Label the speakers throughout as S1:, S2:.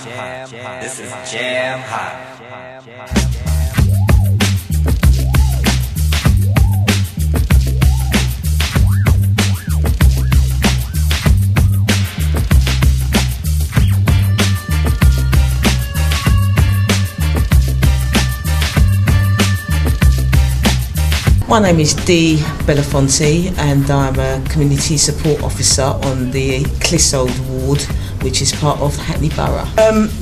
S1: This is Jam Hot.
S2: My name is Dee Belafonte and I'm a Community Support Officer on the Clissold ward, which is part of Hackney Borough.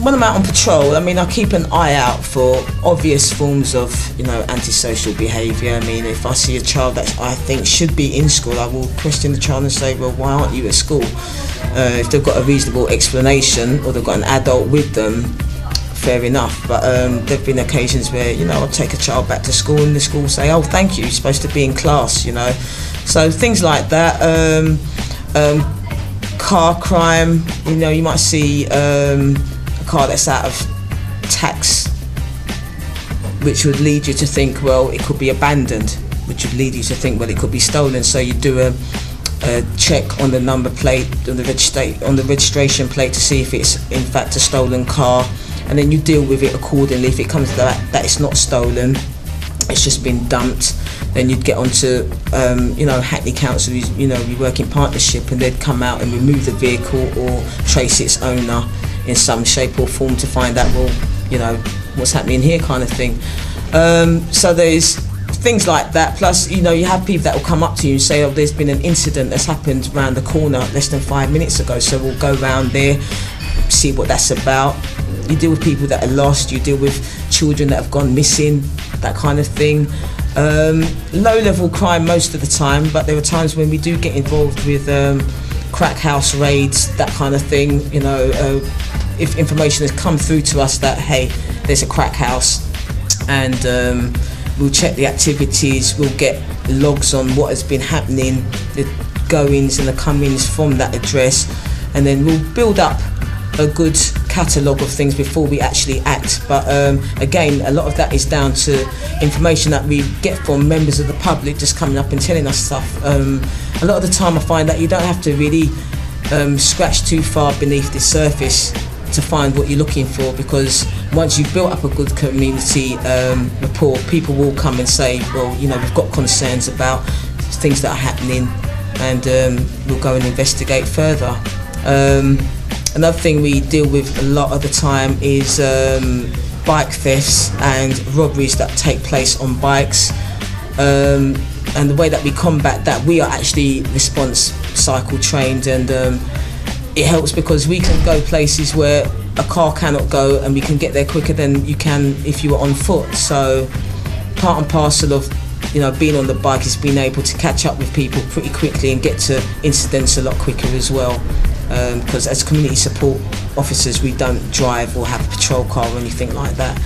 S2: When I'm out on patrol, I keep an eye out for obvious forms of, antisocial behaviour. If I see a child that I think should be in school, I will question the child and say, well, why aren't you at school? If they've got a reasonable explanation or they've got an adult with them, fair enough, but there have been occasions where I'll take a child back to school and the school will say, oh, thank you, you're supposed to be in class, so things like that. Car crime, you might see a car that's out of tax, which would lead you to think, well, it could be abandoned, which would lead you to think, well, it could be stolen. So you do a check on the number plate, on the registration plate to see if it's in fact a stolen car, and then you deal with it accordingly. If it comes to that it's not stolen, it's just been dumped, then you'd get onto Hackney Council, we work in partnership, and they'd come out and remove the vehicle or trace its owner in some shape or form to find out, well, what's happening here, kind of thing. So there's things like that, plus you have people that will come up to you and say, oh, there's been an incident that's happened around the corner less than 5 minutes ago, so we'll go round there, see what that's about. You deal with people that are lost, you deal with children that have gone missing, that kind of thing. Low-level crime most of the time, but there are times when we do get involved with crack house raids, that kind of thing. If information has come through to us that, hey, there's a crack house, and we'll check the activities, we'll get logs on what has been happening, the goings and the comings from that address, and then we'll build up a good catalogue of things before we actually act. But again, a lot of that is down to information that we get from members of the public just coming up and telling us stuff. A lot of the time I find that you don't have to really scratch too far beneath the surface to find what you're looking for, because once you've built up a good community rapport, people will come and say, well, we've got concerns about things that are happening, and we'll go and investigate further. Another thing we deal with a lot of the time is bike thefts and robberies that take place on bikes, and the way that we combat that, we are actually response cycle trained, and it helps because we can go places where a car cannot go, and we can get there quicker than you can if you were on foot. So part and parcel of being on the bike is being able to catch up with people pretty quickly and get to incidents a lot quicker as well. Because as community support officers, we don't drive or have a patrol car or anything like that.